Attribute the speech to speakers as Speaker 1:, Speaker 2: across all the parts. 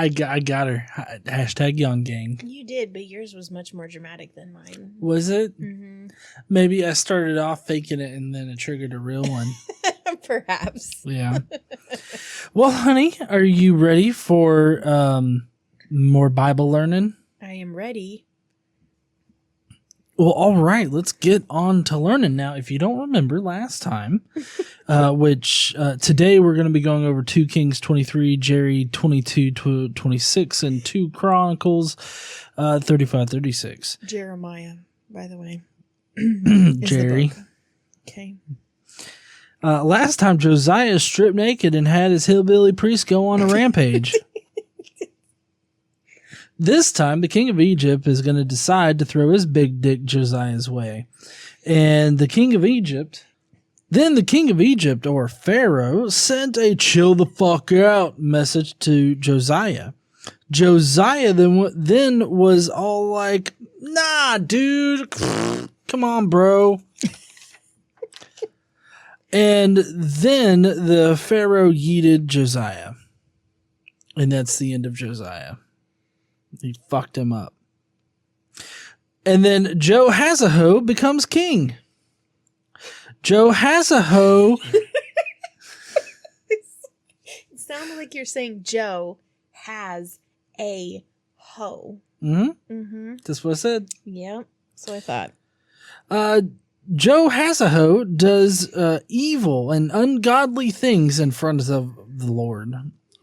Speaker 1: I got her. Hashtag young gang.
Speaker 2: You did, but yours was much more dramatic than mine.
Speaker 1: Was it?
Speaker 2: Mm-hmm.
Speaker 1: Maybe I started off faking it and then it triggered a real one.
Speaker 2: Perhaps.
Speaker 1: Yeah. Well, honey, are you ready for more Bible learning?
Speaker 2: I am ready.
Speaker 1: Well, all right, let's get on to learning now. If you don't remember last time, which today we're going to be going over 2 Kings 23, Jerry 22 to 26, and 2 Chronicles 35-36.
Speaker 2: Jeremiah, by the way.
Speaker 1: Jerry.
Speaker 2: Okay.
Speaker 1: Last time, Josiah stripped naked and had his hillbilly priest go on a rampage. This time, the king of Egypt is going to decide to throw his big dick Josiah's way. And the king of Egypt, or Pharaoh, sent a chill the fuck out message to Josiah. Josiah then was all like, nah, dude, come on, bro. And then the Pharaoh yeeted Josiah. And that's the end of Josiah. He fucked him up. And then Jehoahazo becomes king. Jehoahazo.
Speaker 2: It sounded like you're saying Joe has a hoe.
Speaker 1: Mm-hmm.
Speaker 2: Mm-hmm.
Speaker 1: That's what I said.
Speaker 2: Yep. So I thought.
Speaker 1: Jehoahazo does evil and ungodly things in front of the Lord.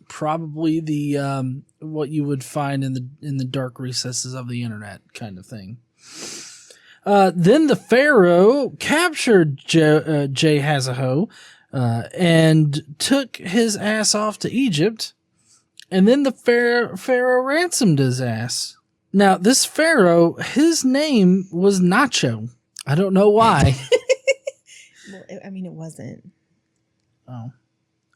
Speaker 1: Probably the what you would find in the dark recesses of the internet kind of thing. Then the Pharaoh captured Jehoahazo and took his ass off to Egypt, and then the Pharaoh ransomed his ass. Now this Pharaoh, his name was Nacho. I don't know why.
Speaker 2: Well, I mean, it wasn't.
Speaker 1: Oh.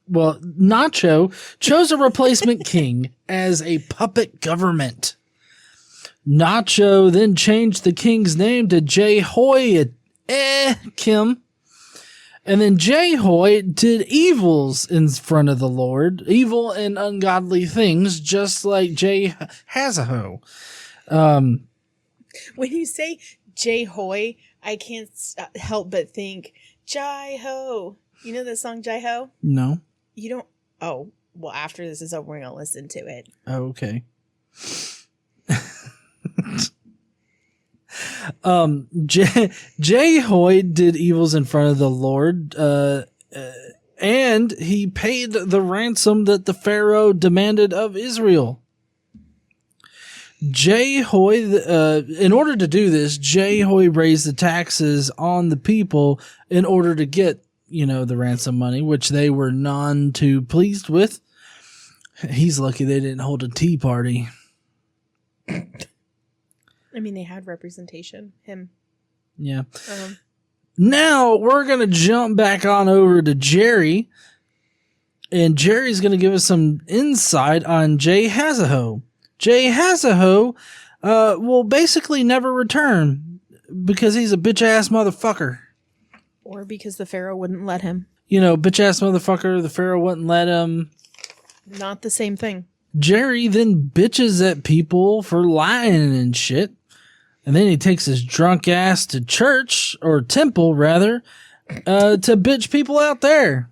Speaker 1: Well, Nacho chose a replacement king as a puppet government. Nacho then changed the king's name to Jehoiakim. And then Jehoiakim did evils in front of the Lord, evil and ungodly things, just like Jehoahazo.
Speaker 2: When you say J-Hoy, I can't help but think Jai-Ho. You know the song Jai-Ho?
Speaker 1: No.
Speaker 2: You don't? Oh, well, after this is over, we're going to listen to it.
Speaker 1: Oh, okay. Jehoiakim did evils in front of the Lord, and he paid the ransom that the Pharaoh demanded of Israel. In order to do this, Jehoiakim raised the taxes on the people in order to get, the ransom money, which they were none too pleased with. He's lucky they didn't hold a tea party.
Speaker 2: I mean, they had representation. Him.
Speaker 1: Yeah. Now we're going to jump back on over to Jerry. And Jerry's going to give us some insight on Jehoahazo. Jehoahazo will basically never return because he's a bitch-ass motherfucker.
Speaker 2: Or because the Pharaoh wouldn't let him.
Speaker 1: Bitch-ass motherfucker, the Pharaoh wouldn't let him.
Speaker 2: Not the same thing.
Speaker 1: Jerry then bitches at people for lying and shit. And then he takes his drunk ass to church, or temple rather, to bitch people out there.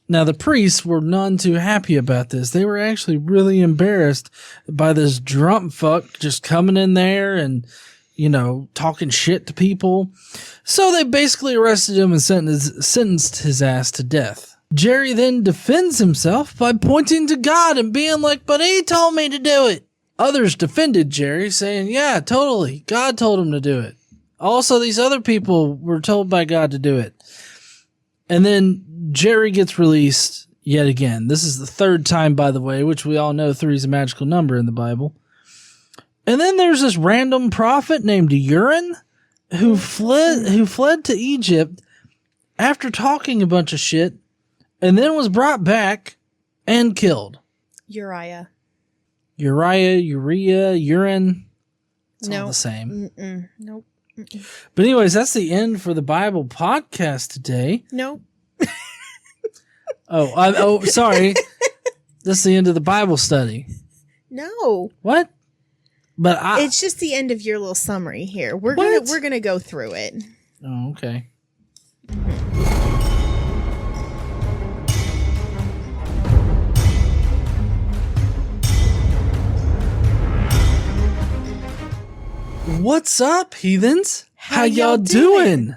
Speaker 1: Now the priests were none too happy about this. They were actually really embarrassed by this drunk fuck just coming in there and, talking shit to people. So they basically arrested him and sentenced his ass to death. Jerry then defends himself by pointing to God and being like, but he told me to do it. Others defended Jerry, saying, yeah, totally. God told him to do it. Also, these other people were told by God to do it. And then Jerry gets released yet again. This is the third time, by the way, which we all know 3 is a magical number in the Bible. And then there's this random prophet named Urim who fled to Egypt after talking a bunch of shit and then was brought back and killed. Uriah, Urim. It's all the same.
Speaker 2: Nope.
Speaker 1: But anyways, that's the end for the Bible podcast today.
Speaker 2: Nope.
Speaker 1: Sorry. That's the end of the Bible study.
Speaker 2: No.
Speaker 1: What? But
Speaker 2: it's just the end of your little summary here. We're gonna go through it.
Speaker 1: Oh, okay. What's up, heathens? How y'all doing?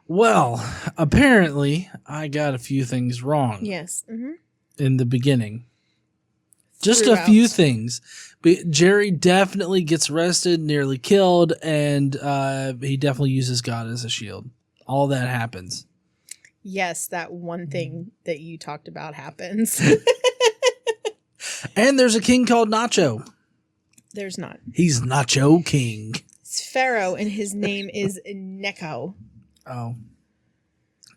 Speaker 1: Well, apparently, I got a few things wrong.
Speaker 2: Yes. Mm-hmm.
Speaker 1: In the beginning. Just a few things. But Jerry definitely gets arrested, nearly killed, and he definitely uses God as a shield. All that happens.
Speaker 2: Yes, that one thing that you talked about happens.
Speaker 1: And there's a king called Nacho.
Speaker 2: There's not.
Speaker 1: He's Nacho King.
Speaker 2: It's Pharaoh, and his name is Necho.
Speaker 1: Oh.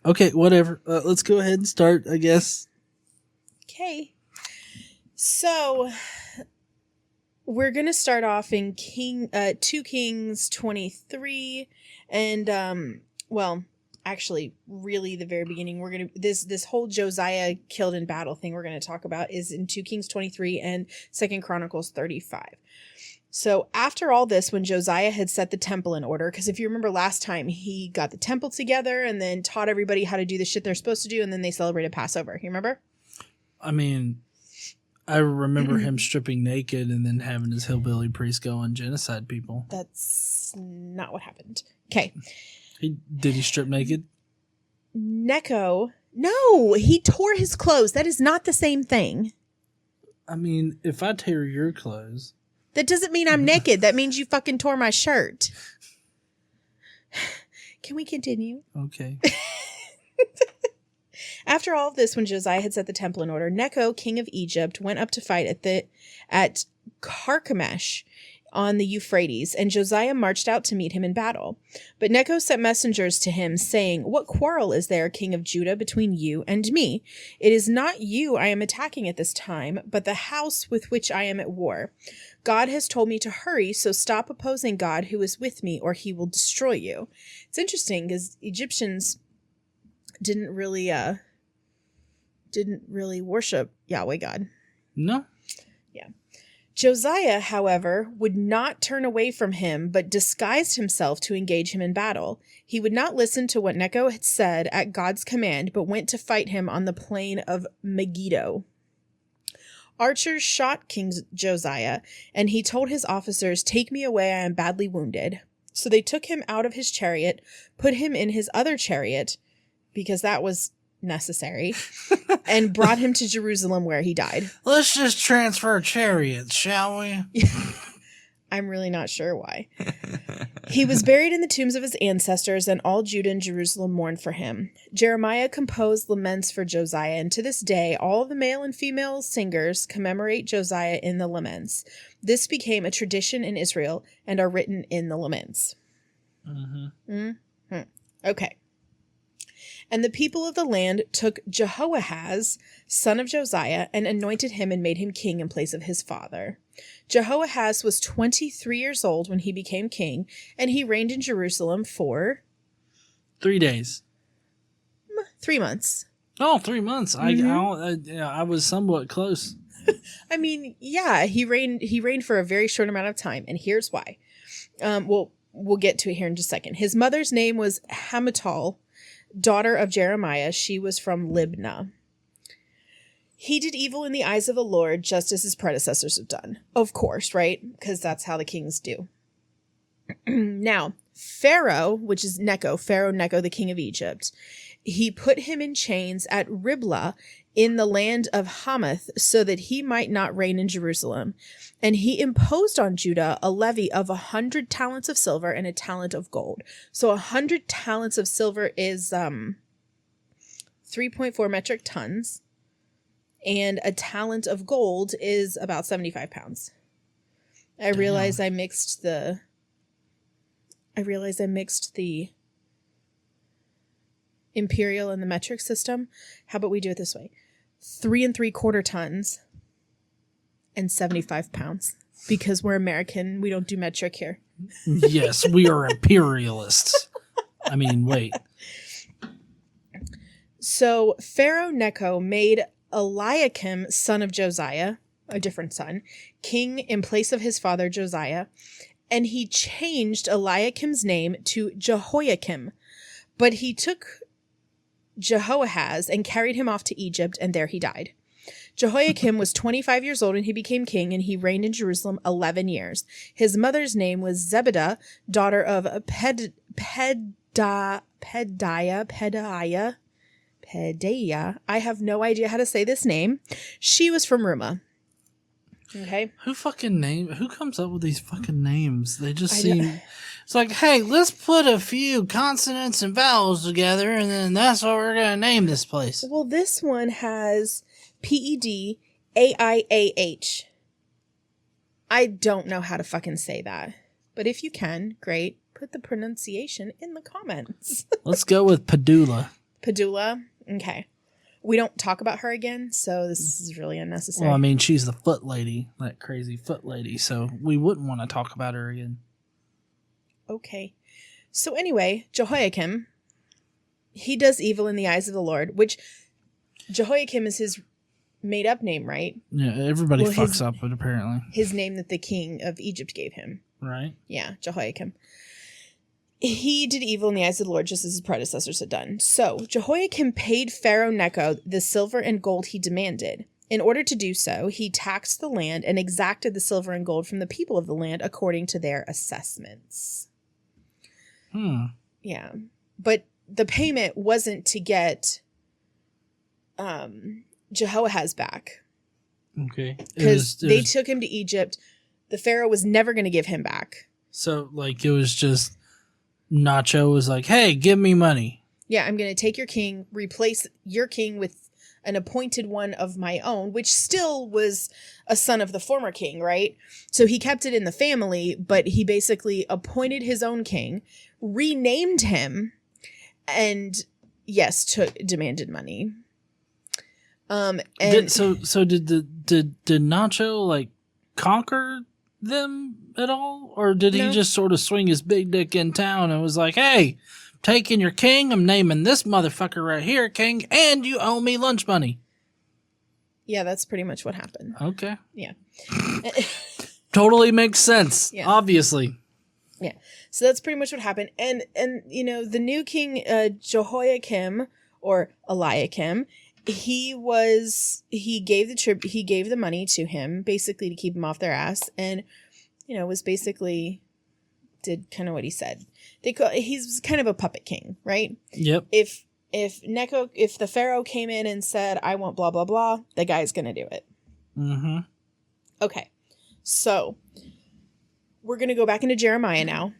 Speaker 1: Okay, whatever. Let's go ahead and start, I guess.
Speaker 2: Okay. So, we're going to start off in 2 Kings 23. And, well, actually, really the very beginning. We're going to, this whole Josiah killed in battle thing we're going to talk about is in 2 Kings 23 and 2 Chronicles 35. So after all this, when Josiah had set the temple in order, because if you remember last time, he got the temple together and then taught everybody how to do the shit they're supposed to do, and then they celebrated Passover. You remember?
Speaker 1: I mean, I remember him stripping naked and then having his hillbilly priest go and genocide people.
Speaker 2: That's not what happened. Okay.
Speaker 1: Did he strip naked?
Speaker 2: Necho. No, he tore his clothes. That is not the same thing.
Speaker 1: I mean, if I tear your clothes...
Speaker 2: That doesn't mean I'm naked. That means you fucking tore my shirt. Can we continue?
Speaker 1: Okay.
Speaker 2: After all of this, when Josiah had set the temple in order, Necho, king of Egypt, went up to fight at Carchemish on the Euphrates, and Josiah marched out to meet him in battle. But Necho sent messengers to him, saying, "What quarrel is there, king of Judah, between you and me? It is not you I am attacking at this time, but the house with which I am at war. God has told me to hurry, so stop opposing God who is with me, or he will destroy you." It's interesting because Egyptians didn't really worship Yahweh God.
Speaker 1: No.
Speaker 2: Yeah. Josiah, however, would not turn away from him, but disguised himself to engage him in battle. He would not listen to what Necho had said at God's command, but went to fight him on the plain of Megiddo. Archers shot King Josiah, and he told his officers, "Take me away, I am badly wounded." So they took him out of his chariot, put him in his other chariot, because that was necessary, and brought him to Jerusalem, where he died.
Speaker 1: Let's just transfer chariots, shall we?
Speaker 2: I'm really not sure why. He was buried in the tombs of his ancestors, and all Judah and Jerusalem mourned for him. Jeremiah composed laments for Josiah, and to this day, all the male and female singers commemorate Josiah in the laments. This became a tradition in Israel and are written in the laments. Okay. And the people of the land took Jehoahaz, son of Josiah, and anointed him and made him king in place of his father. Jehoahaz was 23 years old when he became king, and he reigned in Jerusalem for
Speaker 1: 3 days.
Speaker 2: 3 months.
Speaker 1: Oh, 3 months. I was somewhat close.
Speaker 2: I mean, yeah, he reigned for a very short amount of time, and here's why. We'll get to it here in just a second. His mother's name was Hamutal, daughter of Jeremiah. She was from Libnah. He did evil in the eyes of the Lord, just as his predecessors have done. Of course, right? Because that's how the kings do. Now, Pharaoh, which is Pharaoh Necho, the king of Egypt, he put him in chains at Riblah in the land of Hamath so that he might not reign in Jerusalem. And he imposed on Judah a levy of 100 talents of silver and a talent of gold. So 100 talents of silver is 3.4 metric tons. And a talent of gold is about 75 pounds. I realize I mixed the imperial and the metric system. How about we do it this way? 3 3/4 tons and 75 pounds. Because we're American, we don't do metric here.
Speaker 1: Yes, we are imperialists. I mean, wait.
Speaker 2: So Pharaoh Necho made Eliakim, son of Josiah, a different son, king in place of his father Josiah, and he changed Eliakim's name to Jehoiakim. But he took Jehoahaz and carried him off to Egypt, and there he died. Jehoiakim was 25 years old when he became king, and he reigned in Jerusalem 11 years. His mother's name was Zebedah, daughter of Pedaiah. I have no idea how to say this name. She was from Rumah. Okay.
Speaker 1: Who comes up with these fucking names? They just seem... It's like, hey, let's put a few consonants and vowels together, and then that's what we're going to name this place.
Speaker 2: Well, this one has Pedaiah. I don't know how to fucking say that. But if you can, great. Put the pronunciation in the comments.
Speaker 1: Let's go with Padula.
Speaker 2: Padula? Okay. We don't talk about her again, so this is really unnecessary.
Speaker 1: Well, I mean, she's the foot lady, that crazy foot lady, so we wouldn't want to talk about her again.
Speaker 2: Okay. So anyway, Jehoiakim, he does evil in the eyes of the Lord, which Jehoiakim is his made-up name, right?
Speaker 1: Yeah, everybody fucks up it, apparently.
Speaker 2: His name that the king of Egypt gave him.
Speaker 1: Right.
Speaker 2: Yeah, Jehoiakim. He did evil in the eyes of the Lord, just as his predecessors had done. So Jehoiakim paid Pharaoh Necho the silver and gold he demanded. In order to do so, he taxed the land and exacted the silver and gold from the people of the land according to their assessments. Yeah. But the payment wasn't to get Jehoahaz back.
Speaker 1: Okay.
Speaker 2: Because they took him to Egypt. The Pharaoh was never going to give him back.
Speaker 1: So, like, it was just Nacho was like, hey, give me money.
Speaker 2: Yeah, I'm going to take your king, replace your king with an appointed one of my own, which still was a son of the former king, right? So he kept it in the family, but he basically appointed his own king, renamed him, and yes, demanded money. And
Speaker 1: did Nacho like conquer them at all, or did he just sort of swing his big dick in town and was like, hey, taking your king, I'm naming this motherfucker right here king, and you owe me lunch money?
Speaker 2: Yeah, that's pretty much what happened.
Speaker 1: Okay.
Speaker 2: Yeah.
Speaker 1: Totally makes sense. Yeah. Obviously.
Speaker 2: Yeah. So that's pretty much what happened. And you know, the new king, Jehoiakim or Eliakim, he gave the money to him basically to keep him off their ass, and you know, was basically did kind of what he said. He's kind of a puppet king, right?
Speaker 1: Yep.
Speaker 2: If the Pharaoh came in and said, I want blah blah blah, the guy's gonna do it.
Speaker 1: Mm-hmm.
Speaker 2: Okay. So we're gonna go back into Jeremiah now.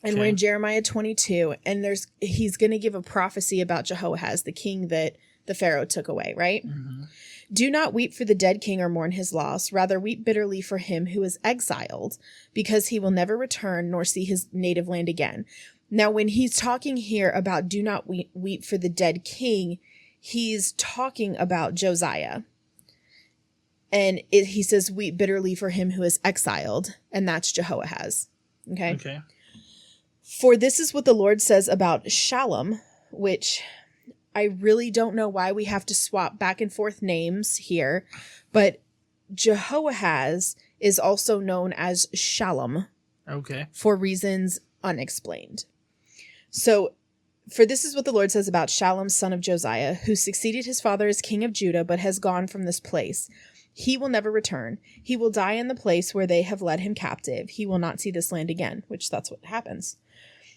Speaker 2: And we're in Jeremiah 22, and he's going to give a prophecy about Jehoahaz, the king that the Pharaoh took away, right? Mm-hmm. Do not weep for the dead king or mourn his loss. Rather, weep bitterly for him who is exiled, because he will never return nor see his native land again. Now, when he's talking here about do not weep for the dead king, he's talking about Josiah. And he says, weep bitterly for him who is exiled, and that's Jehoahaz. Okay?
Speaker 1: Okay.
Speaker 2: For this is what the Lord says about Shalom, which I really don't know why we have to swap back and forth names here, but Jehoahaz is also known as Shalom.
Speaker 1: Okay.
Speaker 2: For reasons unexplained. So, for this is what the Lord says about Shalom, son of Josiah, who succeeded his father as king of Judah, but has gone from this place. He will never return. He will die in the place where they have led him captive. He will not see this land again, which that's what happens.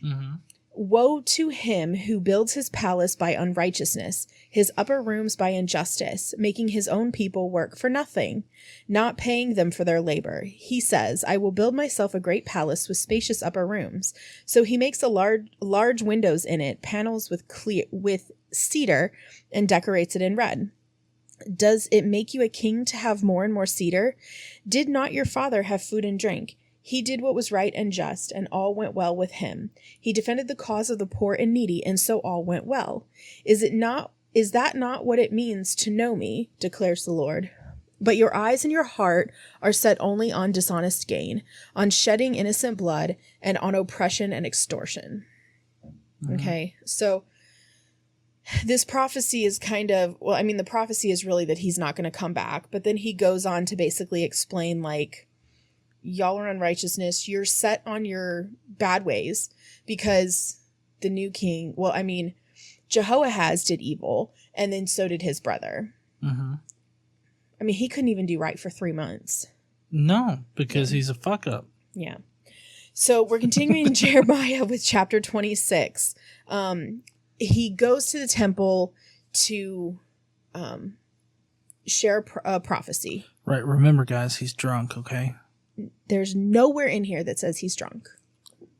Speaker 2: Mm-hmm. Woe to him who builds his palace by unrighteousness, his upper rooms by injustice, making his own people work for nothing, not paying them for their labor. He says, I will build myself a great palace with spacious upper rooms. So he makes a large windows in it, panels with cedar, and decorates it in red. Does it make you a king to have more and more cedar? Did not your father have food and drink? He did what was right and just, and all went well with him. He defended the cause of the poor and needy, and so all went well. Is that not what it means to know me, declares the Lord? But your eyes and your heart are set only on dishonest gain, on shedding innocent blood, and on oppression and extortion. Mm-hmm. Okay, so this prophecy is kind of, well, I mean, the prophecy is really that he's not going to come back, but then he goes on to basically explain, like, y'all are unrighteousness. You're set on your bad ways because the new king, well, I mean, Jehoahaz did evil, and then so did his brother.
Speaker 1: Mm-hmm.
Speaker 2: I mean, he couldn't even do right for 3 months.
Speaker 1: No, because he's a fuck up.
Speaker 2: Yeah. So we're continuing in Jeremiah with chapter 26. He goes to the temple to share a prophecy.
Speaker 1: Right. Remember, guys, he's drunk, okay?
Speaker 2: There's nowhere in here that says he's drunk.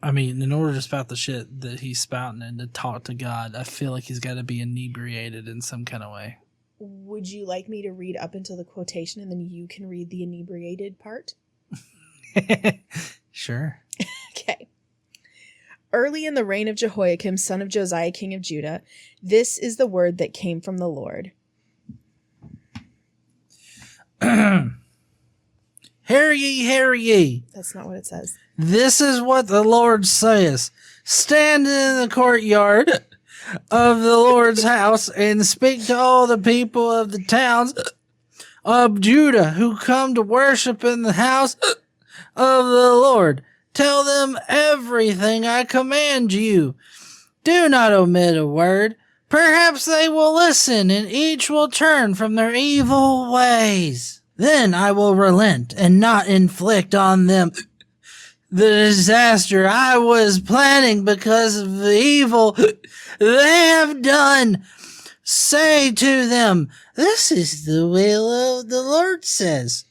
Speaker 1: I mean, in order to spout the shit that he's spouting and to talk to God, I feel like he's got to be inebriated in some kind of way.
Speaker 2: Would you like me to read up until the quotation and then you can read the inebriated part?
Speaker 1: Sure.
Speaker 2: Okay. Early in the reign of Jehoiakim, son of Josiah, king of Judah, this is the word that came from the Lord.
Speaker 1: Hear ye, hear ye.
Speaker 2: That's not what it says.
Speaker 1: This is what the Lord says. Stand in the courtyard of the Lord's house and speak to all the people of the towns of Judah who come to worship in the house of the Lord. Tell them everything I command you. Do not omit a word. Perhaps they will listen and each will turn from their evil ways. Then I will relent and not inflict on them the disaster I was planning because of the evil they have done. Say to them, this is the will of the Lord says.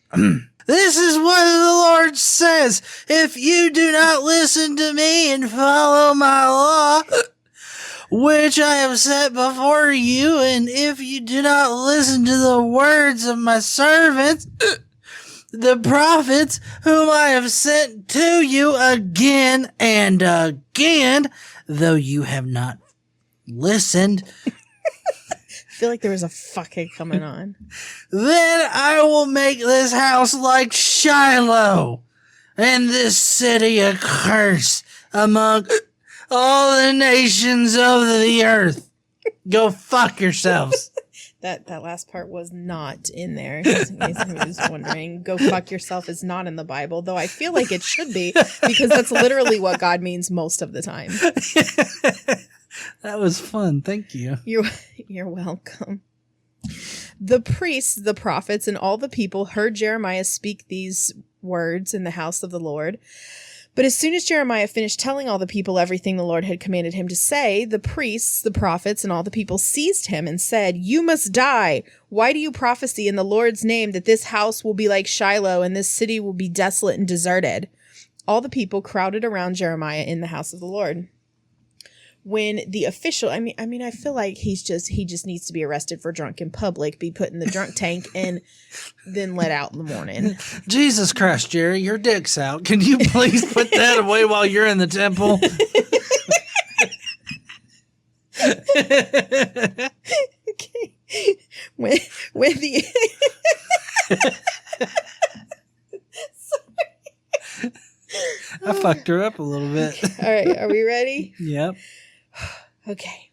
Speaker 1: This is what the Lord says. If you do not listen to me and follow my law, which I have set before you, and if you do not listen to the words of my servants, the prophets whom I have sent to you again and again, though you have not listened,
Speaker 2: I feel like there was a fucking coming on.
Speaker 1: then I will make this house like Shiloh, and this city a curse among all the nations of the earth. Go fuck yourselves.
Speaker 2: That last part was not in there. Just in case anyone was wondering, go fuck yourself is not in the Bible, though I feel like it should be, because that's literally what God means most of the time.
Speaker 1: That was fun. Thank you.
Speaker 2: You're welcome. The priests, the prophets, and all the people heard Jeremiah speak these words in the house of the Lord. But as soon as Jeremiah finished telling all the people everything the Lord had commanded him to say, the priests, the prophets, and all the people seized him and said, you must die. Why do you prophesy in the Lord's name that this house will be like Shiloh and this city will be desolate and deserted? All the people crowded around Jeremiah in the house of the Lord. When the official, I mean, I feel like he just needs to be arrested for drunk in public, be put in the drunk tank, and then let out in the morning.
Speaker 1: Jesus Christ, Jerry, your dick's out. Can you please put that away while you're in the temple?
Speaker 2: Okay. When the
Speaker 1: I fucked her up a little bit.
Speaker 2: All right, are we ready?
Speaker 1: Yep.
Speaker 2: Okay.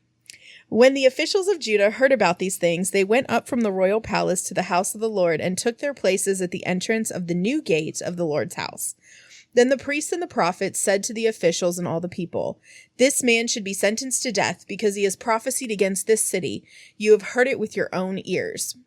Speaker 2: When the officials of Judah heard about these things, they went up from the royal palace to the house of the Lord and took their places at the entrance of the new gate of the Lord's house. Then the priests and the prophets said to the officials and all the people, this man should be sentenced to death because he has prophesied against this city. You have heard it with your own ears.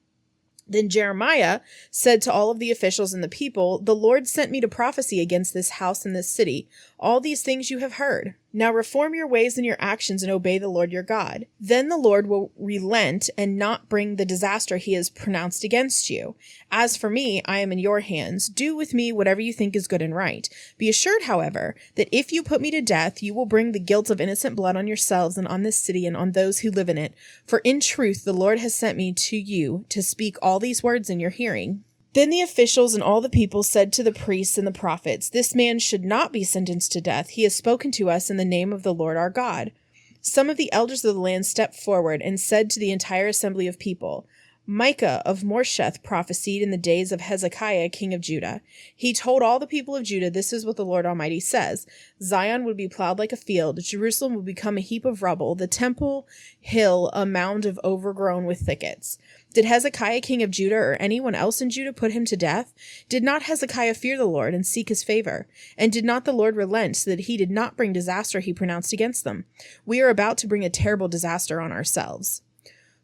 Speaker 2: Then Jeremiah said to all of the officials and the people, the Lord sent me to prophesy against this house and this city. All these things you have heard. Now reform your ways and your actions and obey the Lord your God. Then the Lord will relent and not bring the disaster he has pronounced against you. As for me, I am in your hands. Do with me whatever you think is good and right. Be assured, however, that if you put me to death, you will bring the guilt of innocent blood on yourselves and on this city and on those who live in it. For in truth, the Lord has sent me to you to speak all these words in your hearing. Then the officials and all the people said to the priests and the prophets, this man should not be sentenced to death. He has spoken to us in the name of the Lord our God. Some of the elders of the land stepped forward and said to the entire assembly of people, Micah of Morsheth prophesied in the days of Hezekiah, king of Judah. He told all the people of Judah, this is what the Lord Almighty says. Zion would be plowed like a field. Jerusalem would become a heap of rubble. The temple hill a mound of overgrown with thickets. Did Hezekiah, king of Judah, or anyone else in Judah put him to death? Did not Hezekiah fear the Lord and seek his favor? And did not the Lord relent so that he did not bring disaster he pronounced against them? We are about to bring a terrible disaster on ourselves.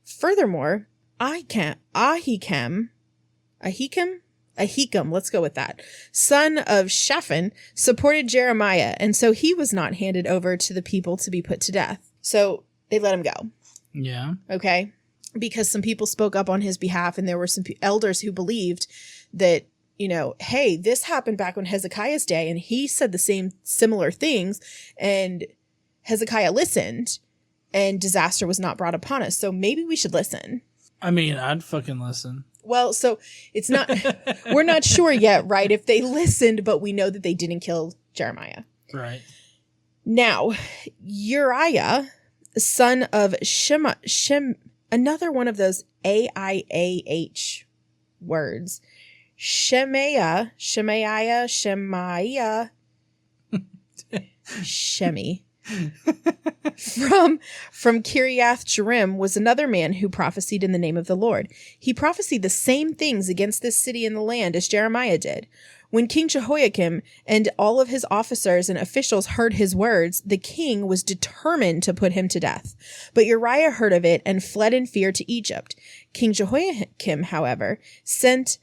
Speaker 2: Furthermore, Ahikam, let's go with that, son of Shaphan, supported Jeremiah, and so he was not handed over to the people to be put to death. So they let him go.
Speaker 1: Yeah.
Speaker 2: Okay. Because some people spoke up on his behalf, and there were some elders who believed that, hey, this happened back on Hezekiah's day, and he said the same similar things, and Hezekiah listened, and disaster was not brought upon us. So maybe we should listen.
Speaker 1: I mean, I'd fucking listen.
Speaker 2: Well, so it's not, we're not sure yet, right? If they listened, but we know that they didn't kill Jeremiah.
Speaker 1: Right.
Speaker 2: Now, Uriah, son of another one of those AIAH words. Shemaiah. Shemi. From Kiriath Jearim was another man who prophesied in the name of the Lord. He prophesied the same things against this city and the land as Jeremiah did. When King Jehoiakim and all of his officers and officials heard his words, the king was determined to put him to death. But Uriah heard of it and fled in fear to Egypt. King Jehoiakim, however, sent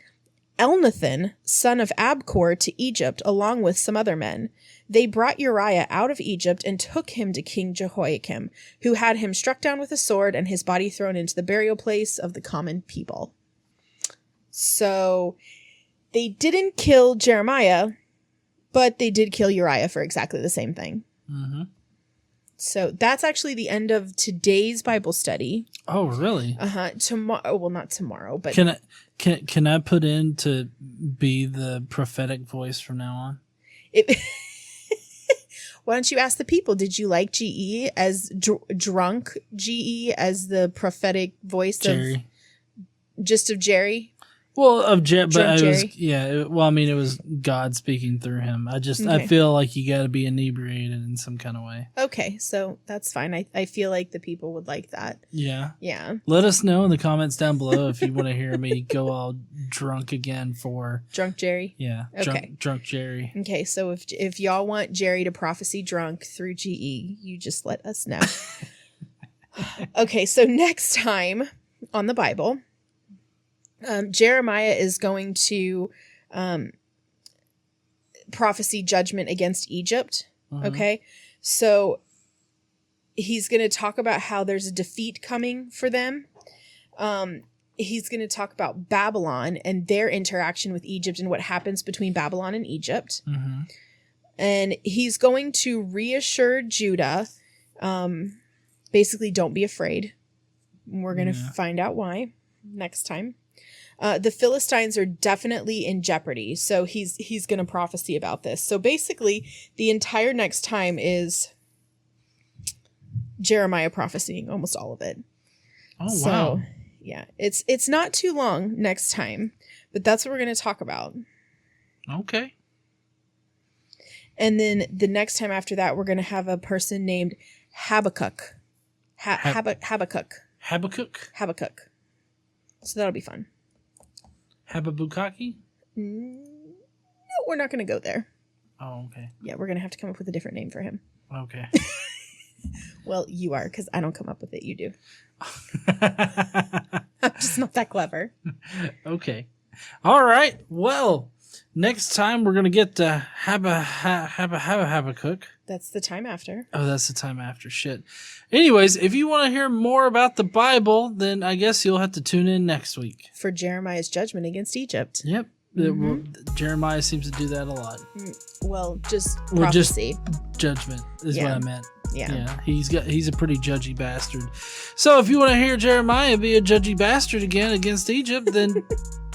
Speaker 2: Elnathan, son of Abkor, to Egypt along with some other men. They brought Uriah out of Egypt and took him to King Jehoiakim, who had him struck down with a sword and his body thrown into the burial place of the common people. So they didn't kill Jeremiah, but they did kill Uriah for exactly the same thing.
Speaker 1: Mm-hmm.
Speaker 2: So that's actually the end of today's Bible study.
Speaker 1: Oh, really?
Speaker 2: Tomorrow, well, not tomorrow, but
Speaker 1: can I put in to be the prophetic voice from now on?
Speaker 2: Why don't you ask the people? Did you like GE as drunk GE as the prophetic voice
Speaker 1: Jerry?
Speaker 2: Of Jerry?
Speaker 1: Well, of Jerry, but
Speaker 2: Jerry?
Speaker 1: I mean, it was God speaking through him. I feel like you got to be inebriated in some kind of way.
Speaker 2: Okay, so that's fine. I feel like the people would like that.
Speaker 1: Yeah.
Speaker 2: Yeah.
Speaker 1: Let us know in the comments down below if you want to hear me go all drunk again for
Speaker 2: Drunk Jerry?
Speaker 1: Yeah.
Speaker 2: Okay.
Speaker 1: Drunk Jerry.
Speaker 2: Okay, so if y'all want Jerry to prophecy drunk through GE, you just let us know. Okay, so next time on the Bible, Jeremiah is going to prophesy judgment against Egypt. Okay, so he's going to talk about how there's a defeat coming for them. He's going to talk about Babylon and their interaction with Egypt and what happens between Babylon and Egypt.
Speaker 1: Mm-hmm.
Speaker 2: And he's going to reassure Judah, basically, don't be afraid. We're going to find out why next time. The Philistines are definitely in jeopardy. So he's going to prophesy about this. So basically, the entire next time is Jeremiah prophesying, almost all of it.
Speaker 1: Oh,
Speaker 2: so,
Speaker 1: wow.
Speaker 2: Yeah, it's not too long next time, but that's what we're going to talk about.
Speaker 1: Okay.
Speaker 2: And then the next time after that, we're going to have a person named Habakkuk. Habakkuk.
Speaker 1: Habakkuk.
Speaker 2: So that'll be fun.
Speaker 1: Hababukaki?
Speaker 2: No, we're not going to go there.
Speaker 1: Oh, okay.
Speaker 2: Yeah, we're going to have to come up with a different name for him.
Speaker 1: Okay.
Speaker 2: Well, you are, because I don't come up with it. You do. I'm just not that clever.
Speaker 1: Okay. All right. Well, next time we're going to get to Habakkuk.
Speaker 2: That's the time after.
Speaker 1: Oh, that's the time after. Shit. Anyways, if you want to hear more about the Bible, then I guess you'll have to tune in next week.
Speaker 2: For Jeremiah's judgment against Egypt.
Speaker 1: Yep. Jeremiah seems to do that a lot.
Speaker 2: Well, just prophecy.
Speaker 1: Just judgment is what I meant.
Speaker 2: Yeah.
Speaker 1: He's a pretty judgy bastard. So if you want to hear Jeremiah be a judgy bastard again against Egypt, then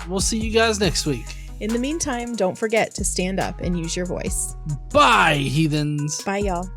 Speaker 1: we'll see you guys next week.
Speaker 2: In the meantime, don't forget to stand up and use your voice.
Speaker 1: Bye, heathens.
Speaker 2: Bye, y'all.